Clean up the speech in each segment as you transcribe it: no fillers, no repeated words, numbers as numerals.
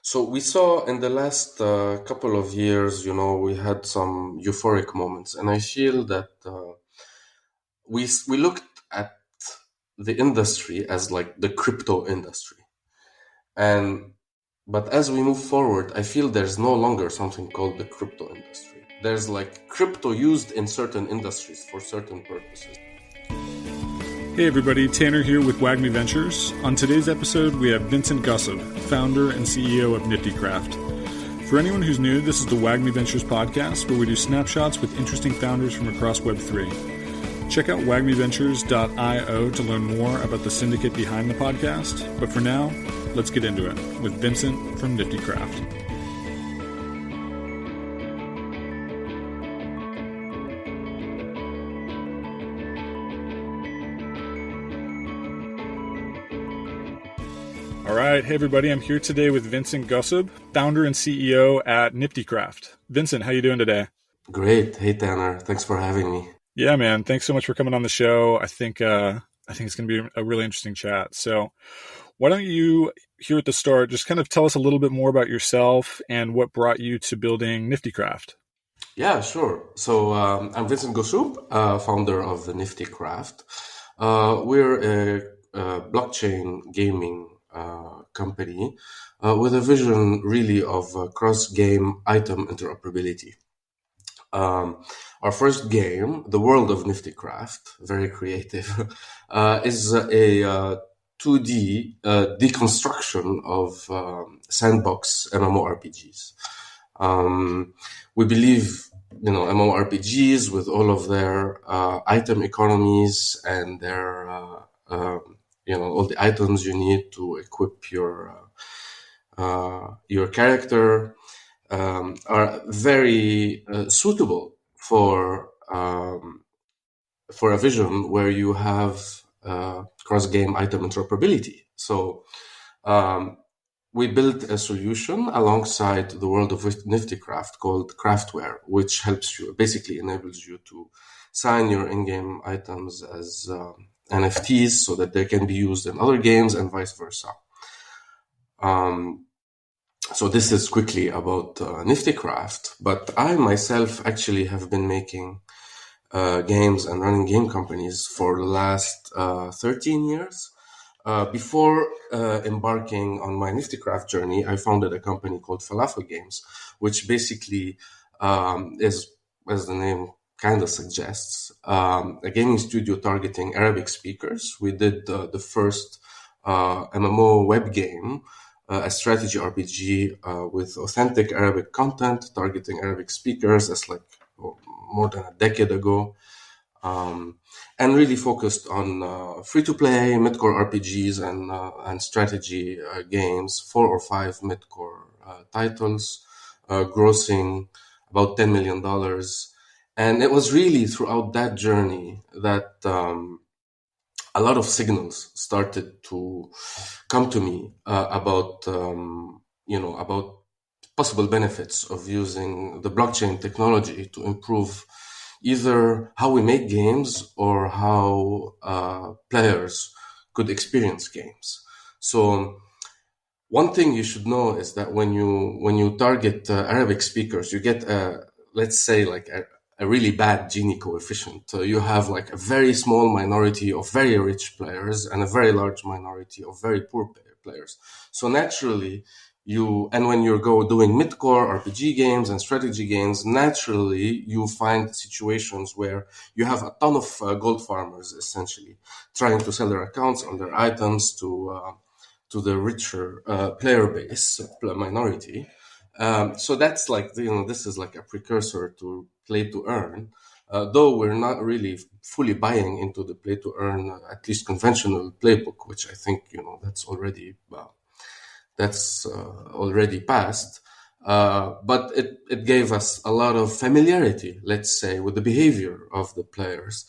So we saw in the last couple of years, we had some euphoric moments, and I feel that we looked at the industry as like the crypto industry, and but as we move forward, I feel there's no longer something called the crypto industry. There's like crypto used in certain industries for certain purposes. Hey everybody, Tanner here with WAGMI Ventures. On today's episode, we have Vincent Ghossoub, founder and CEO of NiftyCraft. For anyone who's new, this is the WAGMI Ventures podcast, where we do snapshots with interesting founders from across Web3. Check out wagmiventures.io to learn more about the syndicate behind the podcast. But for now, let's get into it with Vincent from NiftyCraft. All right. Hey, everybody. I'm here today with Vincent Ghossoub, founder and CEO at NiftyCraft. Vincent, how you doing today? Great. Hey, Tanner. Thanks for having me. Yeah, man. Thanks so much for coming on the show. I think it's going to be a really interesting chat. So why don't you, here at the start, just kind of tell us a little bit more about yourself and what brought you to building NiftyCraft? Yeah, sure. So I'm Vincent Ghossoub, founder of the NiftyCraft. We're a blockchain gaming company with a vision really of cross-game item interoperability. Our first game, The World of NiftyCraft, very creative, is a 2D deconstruction of sandbox MMORPGs. We believe, MMORPGs with all of their item economies and their all the items you need to equip your character are very suitable for a vision where you have cross-game item interoperability. So we built a solution alongside the World of NiftyCraft called Craftware, which basically enables you to sign your in-game items as NFTs so that they can be used in other games and vice versa. So this is quickly about NiftyCraft, but I myself actually have been making games and running game companies for the last 13 years. Before embarking on my NiftyCraft journey, I founded a company called Falafel Games, which basically is, as the name kind of suggests, a gaming studio targeting Arabic speakers. We did the first MMO web game, a strategy RPG with authentic Arabic content targeting Arabic speakers. That's like more than a decade ago. And really focused on free-to-play mid-core RPGs and strategy games, 4 or 5 mid-core titles, grossing about $10 million. And it was really throughout that journey that a lot of signals started to come to me about possible benefits of using the blockchain technology to improve either how we make games or how players could experience games. So one thing you should know is that when you target Arabic speakers, you get let's say like a really bad Gini coefficient. You have like a very small minority of very rich players and a very large minority of very poor players. So naturally, when you're doing mid-core RPG games and strategy games, naturally you find situations where you have a ton of gold farmers essentially trying to sell their accounts on their items to the richer player base minority. So that's like this is like a precursor to play to earn. Though we're not really fully buying into the play to earn, at least conventional playbook, which I think that's already passed. But it gave us a lot of familiarity, let's say, with the behavior of the players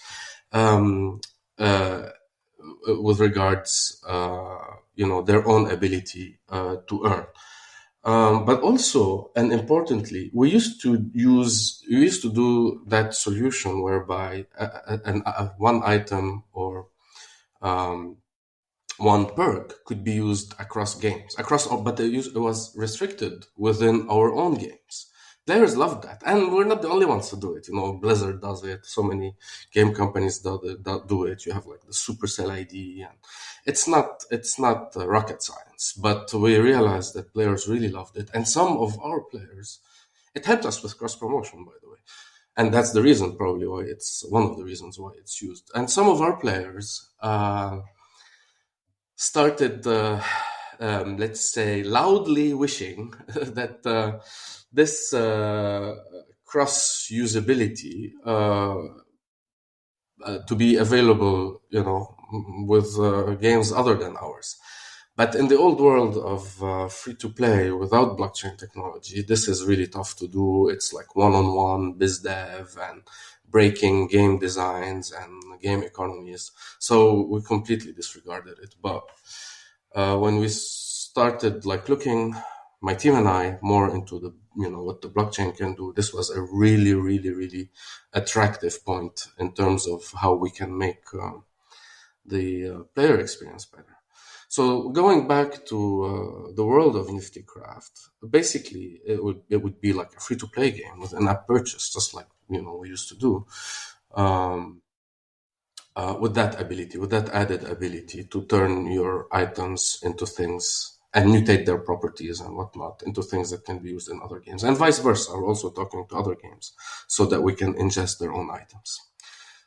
with regards, their own ability to earn. But also, and importantly, we used to do that solution whereby one item or one perk could be used across games, but it was restricted within our own games. Players loved that, and we're not the only ones to do it. Blizzard does it. So many game companies do it. You have like the Supercell ID, and it's not rocket science. But we realized that players really loved it, and some of our players, it helped us with cross promotion, by the way, and that's the reason probably why it's one of the reasons why it's used. And some of our players started, let's say, loudly wishing that this cross usability to be available, with games other than ours. But in the old world of free to play without blockchain technology, this is really tough to do. It's like one-on-one biz dev and breaking game designs and game economies. So we completely disregarded it. But when we started like looking, my team and I, more into the what the blockchain can do, this was a really, really, really attractive point in terms of how we can make the player experience better. So going back to the world of NiftyCraft, basically it would be like a free to play game with in-app purchase, just like we used to do. With that added ability to turn your items into things and mutate their properties and whatnot into things that can be used in other games, and vice versa. We're also talking to other games so that we can ingest their own items.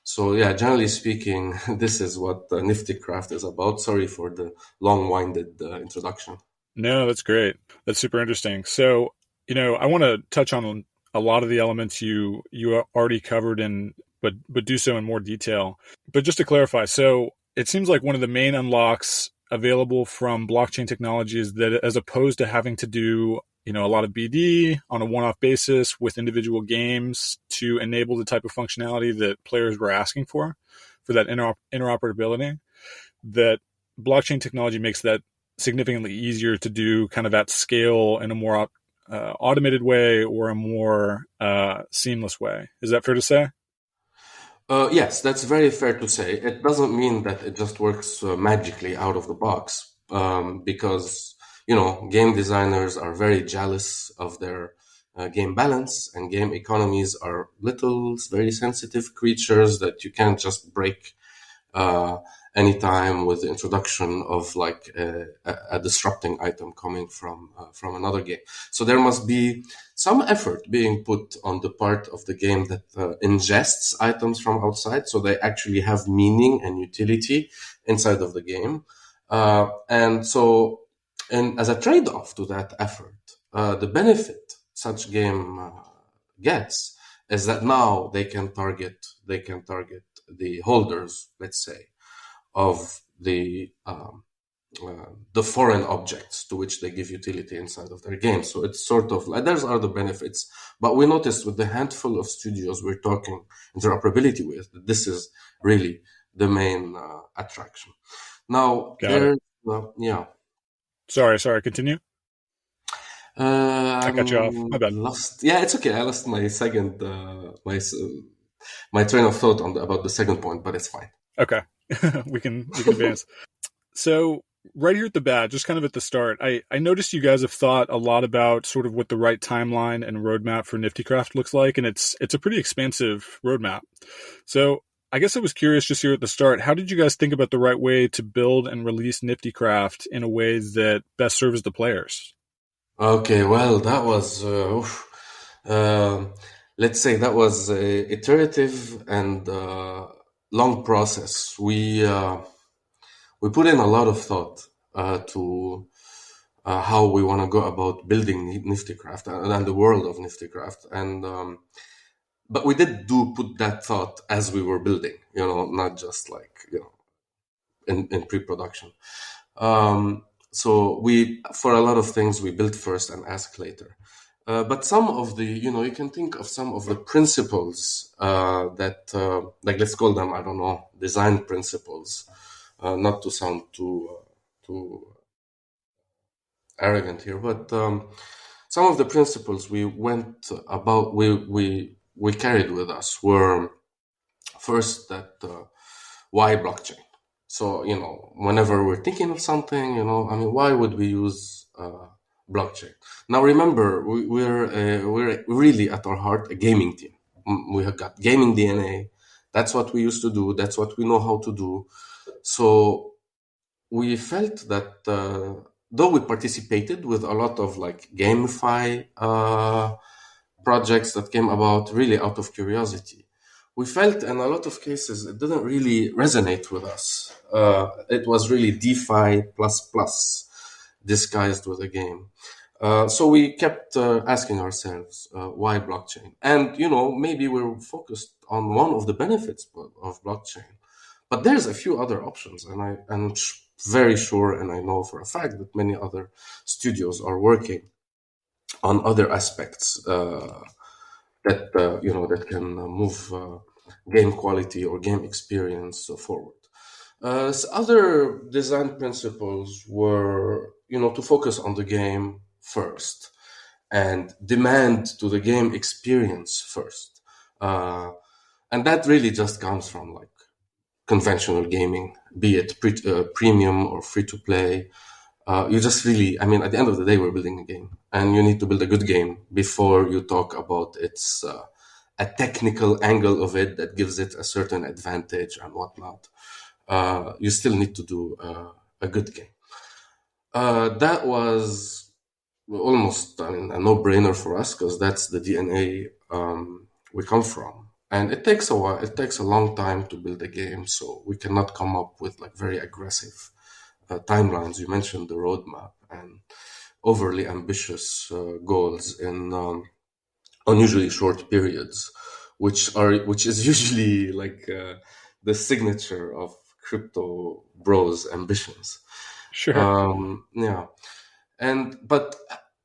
So yeah, generally speaking, this is what NiftyCraft is about. Sorry for the long-winded introduction. No, that's great. That's super interesting. So, I want to touch on a lot of the elements you already covered but do so in more detail. But just to clarify, so it seems like one of the main unlocks available from blockchain technology is that, as opposed to having to do a lot of BD on a one-off basis with individual games to enable the type of functionality that players were asking for that interoperability, that blockchain technology makes that significantly easier to do kind of at scale in a more automated way or a more seamless way. Is that fair to say? Yes, that's very fair to say. It doesn't mean that it just works magically out of the box, because game designers are very jealous of their game balance, and game economies are little, very sensitive creatures that you can't just break anytime with the introduction of like a disrupting item coming from another game. So there must be some effort being put on the part of the game that ingests items from outside, so they actually have meaning and utility inside of the game. And as a trade-off to that effort, the benefit such game gets is that now they can target the holders, let's say, of the foreign objects to which they give utility inside of their game. So it's sort of like there's other benefits, but we noticed with the handful of studios we're talking interoperability with, that this is really the main attraction. Now, yeah. Sorry, continue. I cut you off. My bad. Yeah, it's okay. I lost my second, my train of thought about the second point, but it's fine. Okay, we can advance. So right here at the bat, just kind of at the start, I noticed you guys have thought a lot about sort of what the right timeline and roadmap for NiftyCraft looks like, and it's a pretty expansive roadmap. So I guess I was curious just here at the start, how did you guys think about the right way to build and release NiftyCraft in a way that best serves the players? Okay, well, that was, let's say that was a iterative and long process. We put in a lot of thought to how we want to go about building NiftyCraft and the world of NiftyCraft, and but we did put that thought as we were building, not just like in pre-production. So for a lot of things, we built first and ask later. But some of the, you can think of some of the principles that, like, let's call them, I don't know, design principles, not to sound too arrogant here, but some of the principles we carried with us were first that why blockchain? So, whenever we're thinking of something, why would we use blockchain? Now, remember, we're really at our heart a gaming team. We have got gaming DNA. That's what we used to do. That's what we know how to do. So we felt that though we participated with a lot of like gamify projects that came about really out of curiosity, we felt in a lot of cases it didn't really resonate with us. It was really DeFi plus plus disguised with a game. So we kept asking ourselves, why blockchain? And, maybe we're focused on one of the benefits of blockchain, but there's a few other options, and I'm very sure, and I know for a fact that many other studios are working on other aspects that can move game quality or game experience forward. Other design principles were, to focus on the game first and demand to the game experience first. And that really just comes from like conventional gaming, be it premium or free to play. You just really, at the end of the day, we're building a game, and you need to build a good game before you talk about its a technical angle of it that gives it a certain advantage and whatnot. You still need to do a good game. That was almost a no-brainer for us because that's the DNA we come from. And it takes a while. It takes a long time to build a game, so we cannot come up with like very aggressive timelines. You mentioned the roadmap and overly ambitious goals in unusually short periods, which is usually like the signature of crypto bros ambitions. Sure. Yeah. But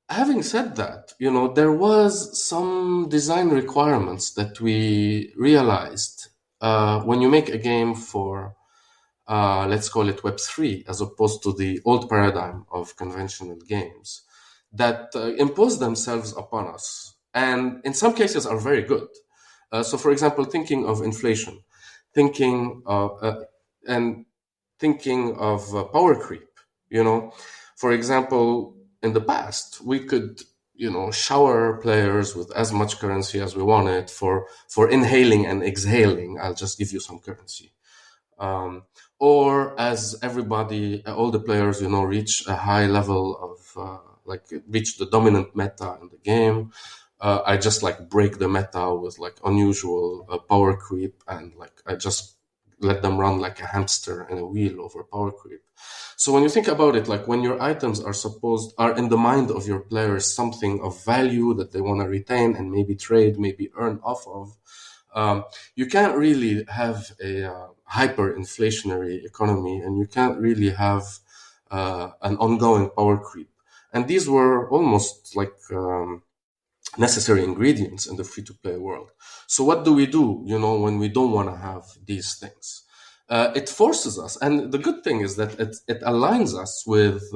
having said that, there was some design requirements that we realized when you make a game for, let's call it Web3, as opposed to the old paradigm of conventional games, that impose themselves upon us, and in some cases are very good. So, for example, thinking of inflation, thinking and thinking of power creep. For example, in the past, we could, shower players with as much currency as we wanted for inhaling and exhaling. I'll just give you some currency. Or as everybody, all the players, reach a high level of reach the dominant meta in the game. I just like break the meta with like unusual power creep, and like I just let them run like a hamster in a wheel over power creep. So when you think about it, like when your items are in the mind of your players something of value that they want to retain and maybe trade, maybe earn off of, you can't really have a hyperinflationary economy, and you can't really have an ongoing power creep. And these were almost like necessary ingredients in the free-to-play world. So what do we do, when we don't want to have these things? It forces us, and the good thing is that it aligns us with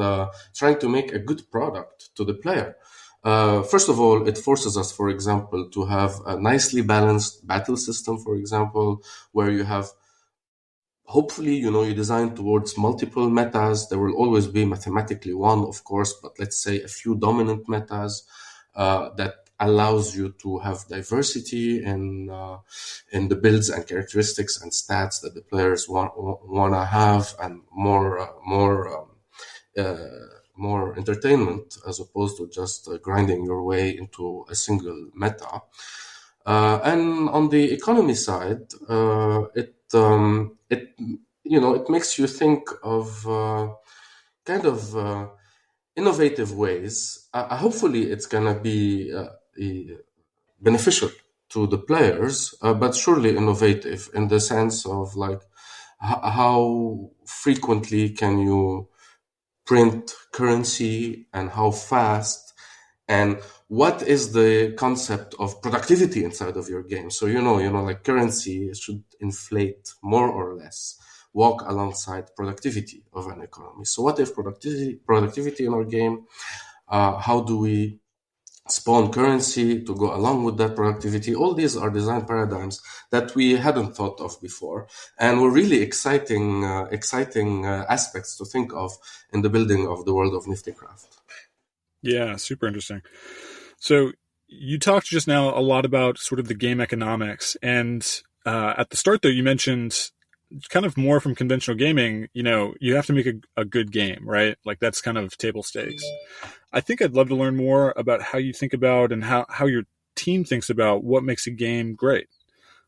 trying to make a good product to the player. First of all, it forces us, for example, to have a nicely balanced battle system, for example, where you have, hopefully, you design towards multiple metas. There will always be mathematically one, of course, but let's say a few dominant metas that allows you to have diversity in the builds and characteristics and stats that the players want to have, and more entertainment as opposed to just grinding your way into a single meta. And on the economy side, it makes you think of kind of innovative ways. Hopefully, it's gonna be beneficial to the players, but surely innovative in the sense of like how frequently can you print currency and how fast, and what is the concept of productivity inside of your game. So like currency should inflate more or less, walk alongside productivity of an economy. So what if productivity in our game, how do we spawn currency to go along with that productivity. All these are design paradigms that we hadn't thought of before, and were really exciting aspects to think of in the building of the world of NiftyCraft. Yeah, super interesting. So you talked just now a lot about sort of the game economics, and at the start, though, you mentioned kind of more from conventional gaming. You have to make a good game, right? Like that's kind of table stakes. I think I'd love to learn more about how you think about and how your team thinks about what makes a game great.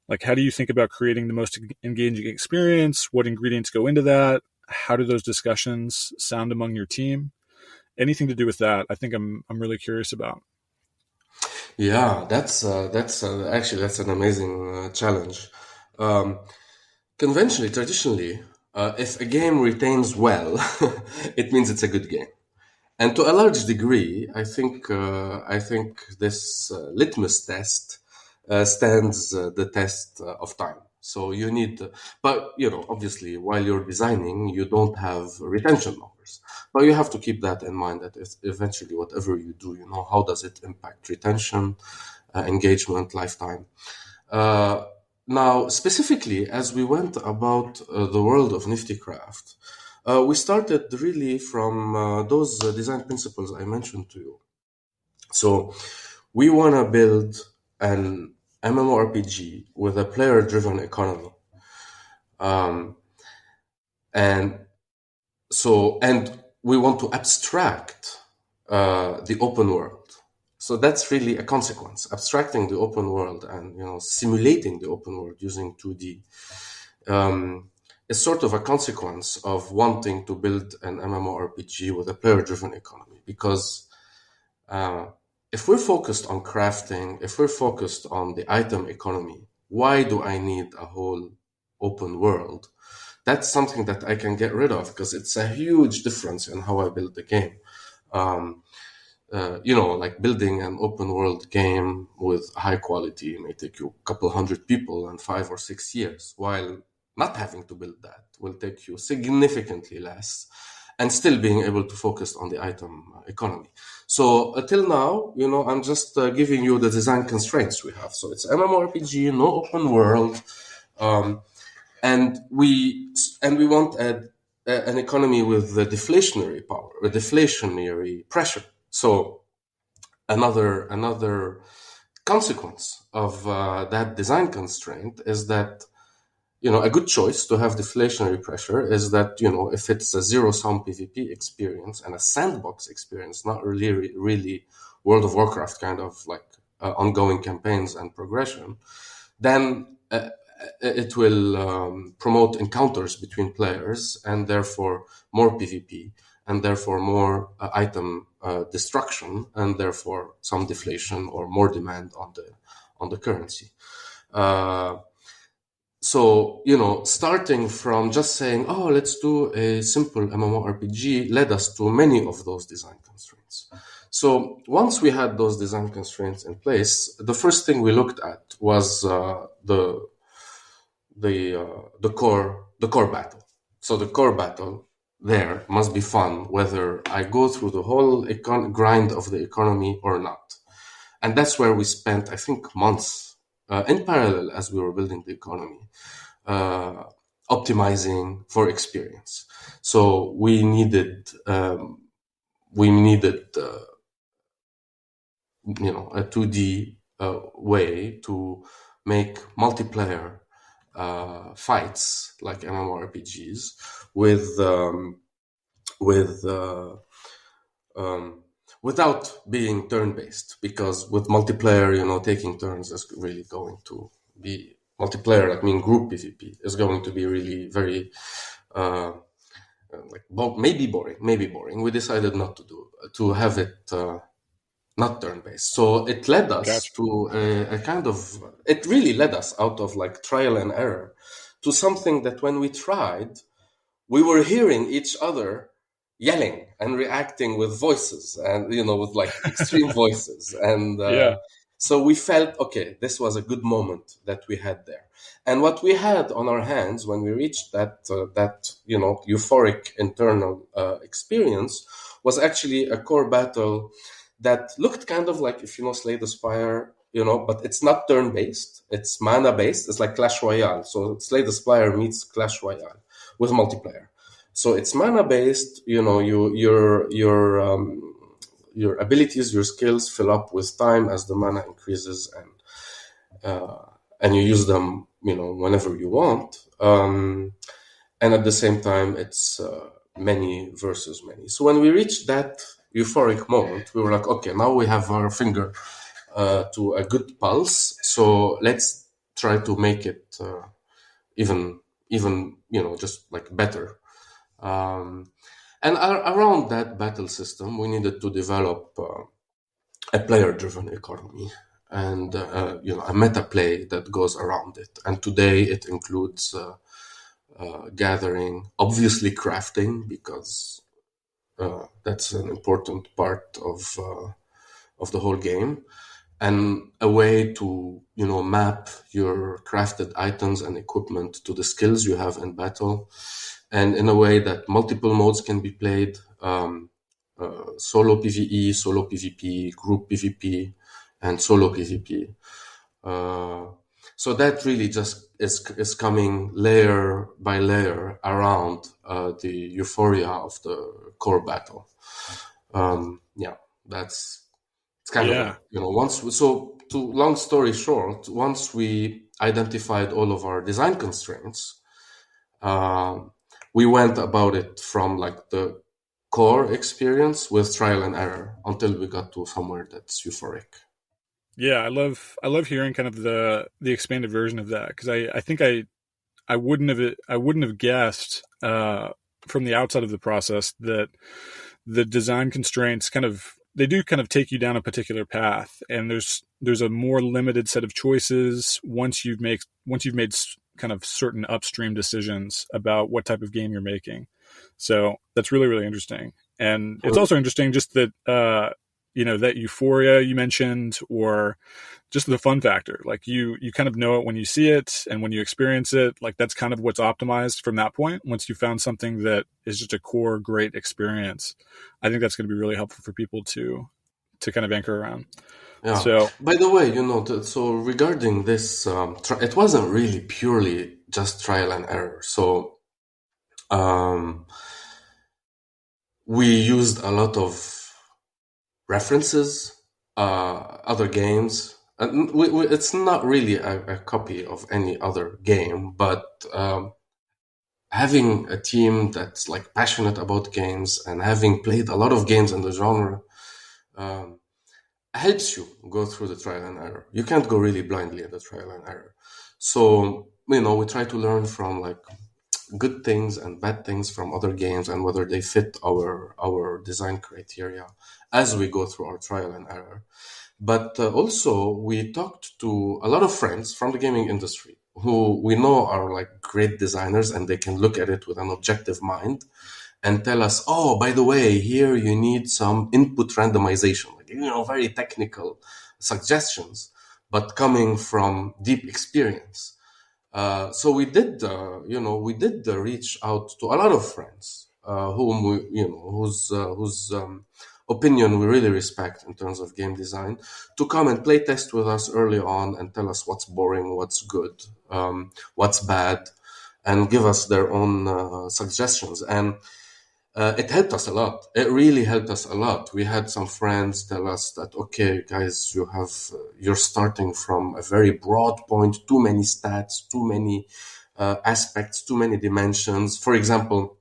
Like, how do you think about creating the most engaging experience? What ingredients go into that? How do those discussions sound among your team? Anything to do with that, I think I'm really curious about. Yeah, that's an amazing challenge. Um, Traditionally, if a game retains well, it means it's a good game. And to a large degree, I think this litmus test stands the test of time. So you need, but obviously, while you're designing, you don't have retention numbers. But you have to keep that in mind that eventually, whatever you do, how does it impact retention, engagement, lifetime. Uh, Now, specifically, as we went about the world of NiftyCraft, we started really from those design principles I mentioned to you. So, we want to build an MMORPG with a player-driven economy, um, and and we want to abstract the open world. So that's really a consequence. Abstracting the open world and simulating the open world using 2D is sort of a consequence of wanting to build an MMORPG with a player-driven economy. Because uh, if we're focused on crafting, if we're focused on the item economy, why do I need a whole open world? That's something that I can get rid of because it's a huge difference in how I build the game. Um, like building an open world game with high quality may take you a couple hundred people and 5 or 6 years, while not having to build that will take you significantly less and still being able to focus on the item economy. So until now, I'm just giving you the design constraints we have. So it's MMORPG, no open world, um, and we want an economy with the deflationary power, a deflationary pressure. So another consequence of that design constraint is that a good choice to have deflationary pressure is that if it's a zero sum PvP experience and a sandbox experience, not really World of Warcraft kind of like ongoing campaigns and progression, then it will promote encounters between players and therefore more PvP and therefore more item destruction and therefore some deflation or more demand on the currency. So, starting from just saying, oh, let's do a simple MMORPG led us to many of those design constraints. So once we had those design constraints in place, the first thing we looked at was the core battle. So the core battle there must be fun, whether I go through the whole grind of the economy or not. And that's where we spent, I think, months in parallel as we were building the economy, optimizing for experience. So we needed a 2D way to make multiplayer fights like MMORPGs with without being turn-based, because with multiplayer, taking turns is really going to be multiplayer. I mean, group PvP is going to be really very maybe boring. We decided not to have it not turn-based. So it led us Gotcha. to it really led us out of like trial and error to something that when we tried, we were hearing each other yelling and reacting with voices and, with like extreme voices. And Yeah. so we felt, okay, this was a good moment that we had there. And what we had on our hands when we reached that euphoric internal experience was actually a core battle that looked kind of like, if you know, Slay the Spire, but it's not turn-based. It's mana-based. It's like Clash Royale. So Slay the Spire meets Clash Royale with multiplayer. So it's mana-based. Your abilities, your skills fill up with time as the mana increases, and you use them, whenever you want. And at the same time, it's many versus many. So when we reached that euphoric moment, we were like, okay, now we have our finger to a good pulse. So let's try to make it even just like better. And around that battle system, we needed to develop a player-driven economy and a meta play that goes around it. And today it includes gathering, obviously crafting, because that's an important part of the whole game, and a way to map your crafted items and equipment to the skills you have in battle, and in a way that multiple modes can be played: solo PvE, solo PvP, group PvP, and solo PvP. So that really just is coming layer by layer around the euphoria of the core battle. That's it's kind of like, long story short, once we identified all of our design constraints, we went about it from like the core experience with trial and error until we got to somewhere that's euphoric. Yeah, I love hearing kind of the expanded version of that, because I think I wouldn't have guessed from the outside of the process that the design constraints they do kind of take you down a particular path, and there's a more limited set of choices once you've made kind of certain upstream decisions about what type of game you're making. So that's really, really interesting. And it's also interesting just that that euphoria you mentioned, or just the fun factor. Like you kind of know it when you see it and when you experience it. Like that's kind of what's optimized from that point. Once you found something that is just a core great experience, I think that's going to be really helpful for people to kind of anchor around. Yeah. So, by the way, so regarding this, it wasn't really purely just trial and error. So we used a lot of references, other games. And it's not really a copy of any other game, but having a team that's like passionate about games and having played a lot of games in the genre helps you go through the trial and error. You can't go really blindly at the trial and error. So, we try to learn from like good things and bad things from other games and whether they fit our design criteria as we go through our trial and error. But also we talked to a lot of friends from the gaming industry who we know are like great designers, and they can look at it with an objective mind and tell us, oh, by the way, here you need some input randomization, like, very technical suggestions, but coming from deep experience. So we did reach out to a lot of friends whom whose opinion we really respect in terms of game design, to come and play test with us early on and tell us what's boring, what's good, what's bad, and give us their own suggestions. And it helped us a lot. It really helped us a lot. We had some friends tell us that, okay, guys, you're starting from a very broad point, too many stats, too many aspects, too many dimensions. For example,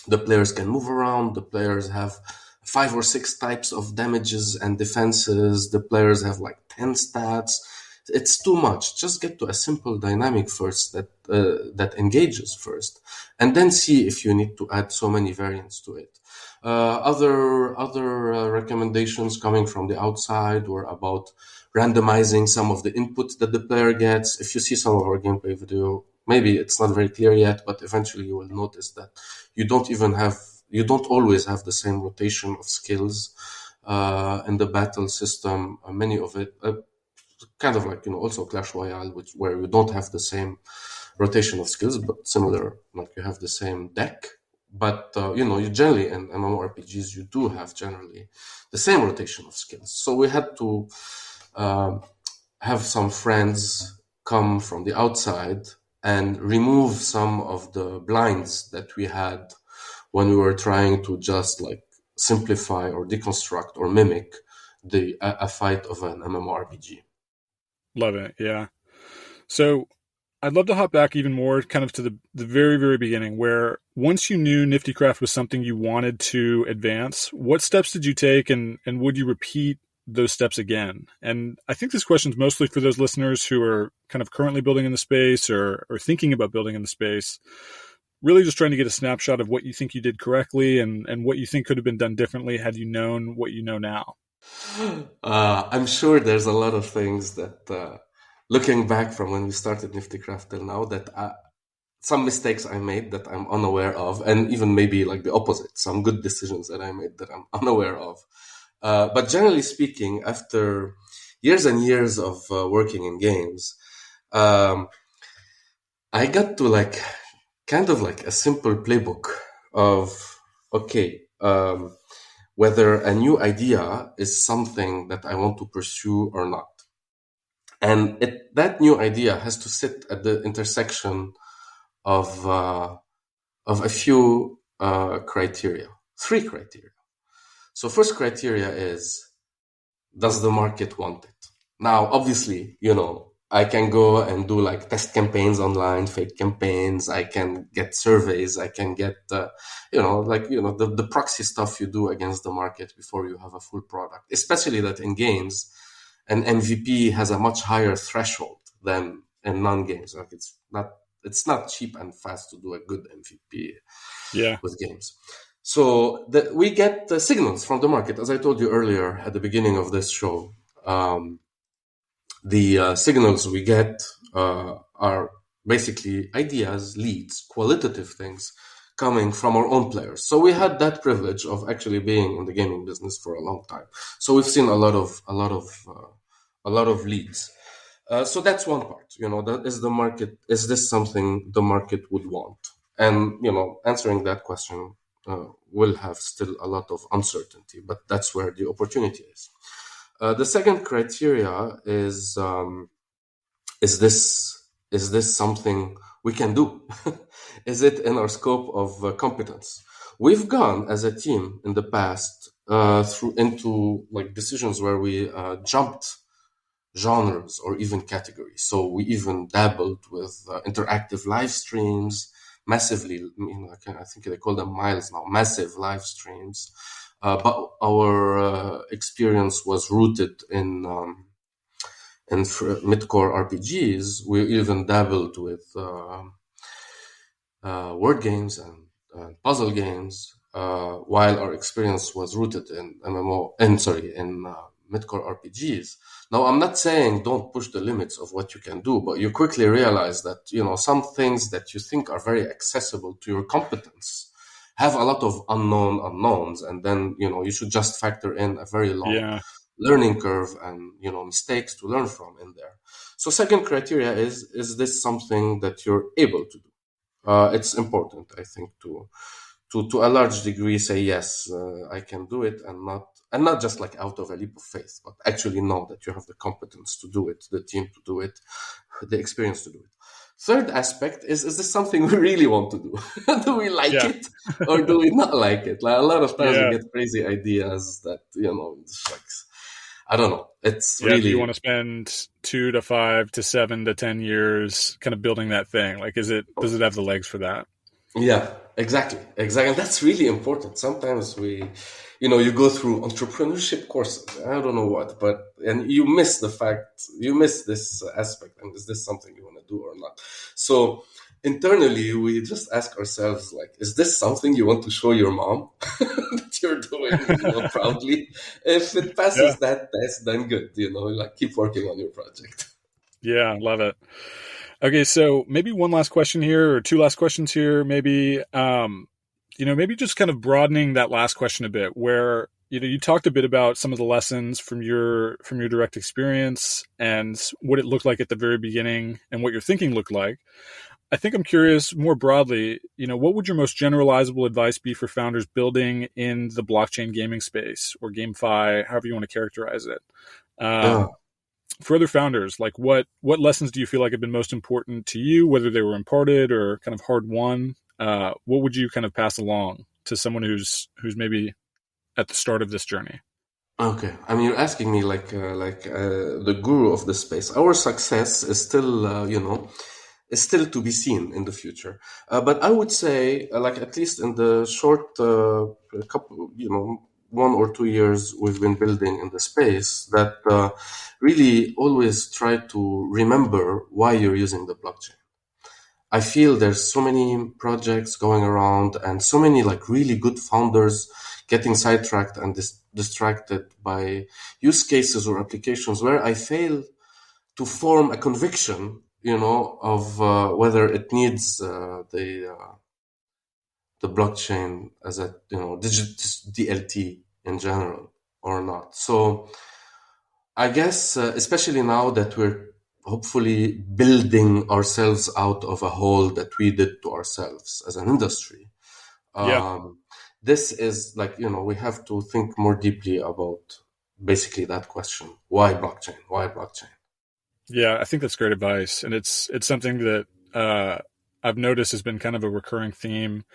the players can move around. The players have 5 or 6 types of damages and defenses. The players have like 10 stats. It's too much. Just get to a simple dynamic first that engages first, and then see if you need to add so many variants to it. Other recommendations coming from the outside were about randomizing some of the inputs that the player gets. If you see some of our gameplay video, maybe it's not very clear yet, but eventually you will notice that you don't always have the same rotation of skills in the battle system. Many of it, kind of like, also Clash Royale, where you don't have the same rotation of skills, but similar, like you have the same deck, But you generally in MMORPGs you do have generally the same rotation of skills. So we had to um, have some friends come from the outside and remove some of the blinds that we had when we were trying to just like simplify or deconstruct or mimic a fight of an MMORPG. Love it. Yeah. So I'd love to hop back even more kind of to the very, very beginning where once you knew NiftyCraft was something you wanted to advance, what steps did you take and would you repeat those steps again? And I think this question is mostly for those listeners who are kind of currently building in the space or thinking about building in the space, really just trying to get a snapshot of what you think you did correctly and what you think could have been done differently had you known what you know now. I'm sure there's a lot of things that, looking back from when we started NiftyCraft till now, that some mistakes I made that I'm unaware of, and even maybe like the opposite, some good decisions that I made that I'm unaware of. But generally speaking, after years and years of working in games, um, I got to like kind of like a simple playbook of, okay, whether a new idea is something that I want to pursue or not. And that new idea has to sit at the intersection of a few criteria, three criteria. So first criteria is, does the market want it? Now, obviously, I can go and do like test campaigns online, fake campaigns. I can get surveys. I can get, the proxy stuff you do against the market before you have a full product, especially that in games, an MVP has a much higher threshold than in non-games. Like it's not cheap and fast to do a good MVP Yeah. with games. So we get the signals from the market. As I told you earlier at the beginning of this show, the signals we get are basically ideas, leads, qualitative things coming from our own players. So we had that privilege of actually being in the gaming business for a long time. So we've seen a lot of leads. So that's one part. That is the market. Is this something the market would want? And answering that question will have still a lot of uncertainty, but that's where the opportunity is. The second criteria is this something we can do? Is it in our scope of competence? We've gone as a team in the past into like decisions where we jumped genres or even categories. So we even dabbled with interactive live streams, massively. I think they call them miles now, massive live streams. But our experience was rooted in mid-core RPGs. We even dabbled with word games and puzzle games, while our experience was rooted in mid-core RPGs. Now, I'm not saying don't push the limits of what you can do, but you quickly realize that some things that you think are very accessible to your competence have a lot of unknowns, and then you should just factor in a very long learning curve and mistakes to learn from in there. So second criteria is this something that you're able to do? It's important, I think, to a large degree say yes, I can do it, and not just like out of a leap of faith, but actually know that you have the competence to do it, the team to do it, the experience to do it. Third aspect is this something we really want to do? Do we like it or do we not like it? Like a lot of times we get crazy ideas that, it's like, I don't know. It's really. Do you want to spend 2 to 5 to 7 to 10 years kind of building that thing? Like, does it have the legs for that? Yeah, exactly. And that's really important. Sometimes you go through entrepreneurship courses. I don't know what, and you miss this aspect. And is this something you want to do or not? So internally, we just ask ourselves, like, is this something you want to show your mom that you're doing, proudly? If it passes that test, then good, like keep working on your project. Yeah, love it. Okay, so maybe one last question here, or two last questions here. Maybe, maybe just kind of broadening that last question a bit. Where you talked a bit about some of the lessons from your direct experience and what it looked like at the very beginning and what your thinking looked like. I think I'm curious more broadly, what would your most generalizable advice be for founders building in the blockchain gaming space or GameFi, however you want to characterize it? Yeah. For other founders, like what lessons do you feel like have been most important to you, whether they were imparted or kind of hard won? What would you kind of pass along to someone who's maybe at the start of this journey? Okay. I mean, you're asking me the guru of the space. Our success is still, is still to be seen in the future. But I would say, like at least in the short couple, 1 or 2 years we've been building in the space, that really always try to remember why you're using the blockchain. I feel there's so many projects going around and so many like really good founders getting sidetracked and distracted by use cases or applications where I fail to form a conviction, of whether it needs the blockchain as a DLT in general or not. So I guess, especially now that we're hopefully building ourselves out of a hole that we did to ourselves as an industry, Yeah. um, this is like, we have to think more deeply about basically that question. Why blockchain? Why blockchain? Yeah, I think that's great advice, and it's something that I've noticed has been kind of a recurring theme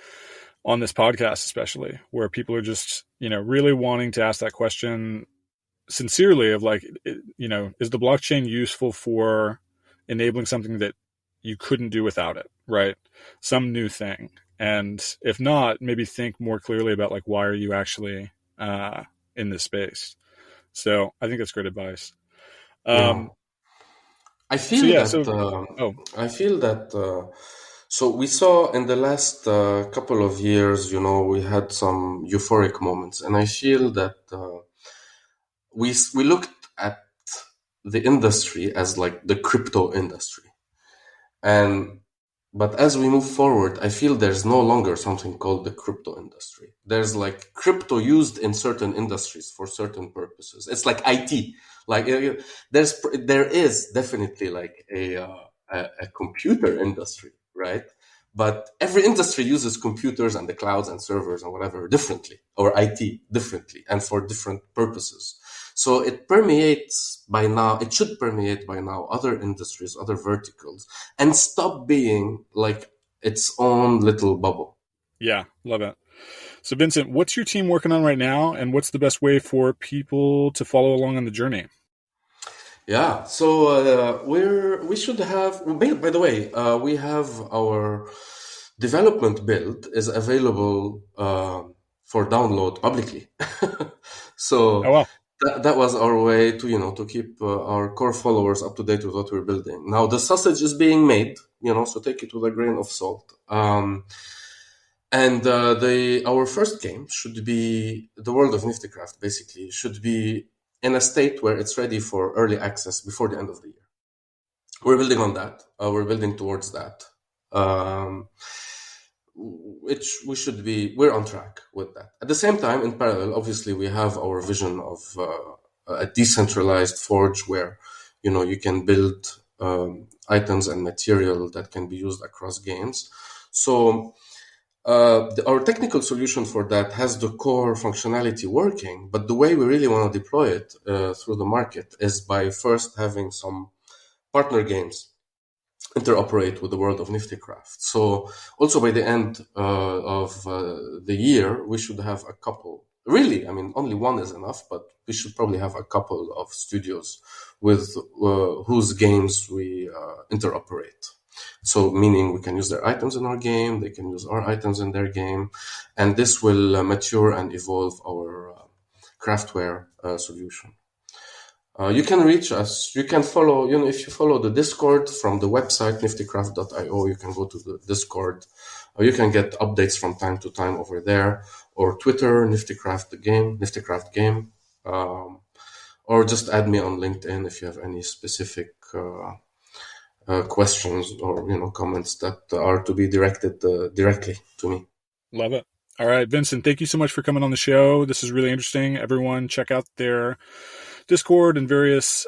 on this podcast, especially where people are just really wanting to ask that question sincerely of like, is the blockchain useful for enabling something that you couldn't do without it, right? Some new thing, and if not, maybe think more clearly about like why are you actually in this space. So I think that's great advice. Yeah. Um, I so feel yeah, that, so oh, so we saw in the last couple of years, we had some euphoric moments, and I feel that we looked at the industry as like the crypto industry. And but as we move forward, I feel there's no longer something called the crypto industry. There's like crypto used in certain industries for certain purposes. It's like IT. Like there is definitely like a computer industry, right? But every industry uses computers and the clouds and servers and whatever differently, or IT differently, and for different purposes. So it permeates by now, it should permeate by now other industries, other verticals, and stop being like its own little bubble. yeah, love it. So Vincent, what's your team working on right now, and what's the best way for people to follow along on the journey? Yeah, so we should have. By the way, we have our development build is available for download publicly. Oh So wow, that was our way to to keep our core followers up to date with what we're building. Now the sausage is being made, so take it with a grain of salt. And the our first game should be the world of NiftyCraft. Basically, should be in a state where it's ready for early access before the end of the year. We're building on that. We're building towards that. Um, which we're on track with that. At the same time, in parallel, obviously, we have our vision of a decentralized forge where, you can build items and material that can be used across games. So our technical solution for that has the core functionality working, but the way we really want to deploy it through the market is by first having some partner games interoperate with the world of NiftyCraft. So also by the end of the year, we should have a couple. Really, I mean, only one is enough, but we should probably have a couple of studios with whose games we interoperate. So meaning we can use their items in our game, they can use our items in their game, and this will mature and evolve our craftware solution. You can reach us. You can follow, if you follow the Discord from the website niftycraft.io, you can go to the Discord. You can get updates from time to time over there, or Twitter, NiftyCraft game, or just add me on LinkedIn if you have any specific questions or comments that are to be directed directly to me. love it. All right, Vincent, thank you so much for coming on the show. This is really interesting. Everyone, check out their Discord and various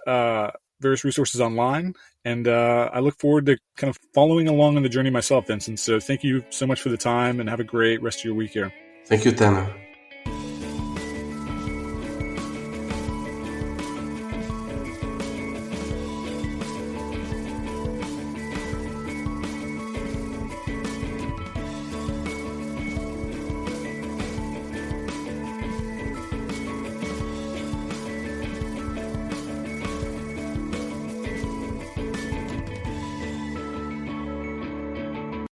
various resources online. And I look forward to kind of following along on the journey myself, Vincent. So thank you so much for the time and have a great rest of your week here. Thank you, Tanner.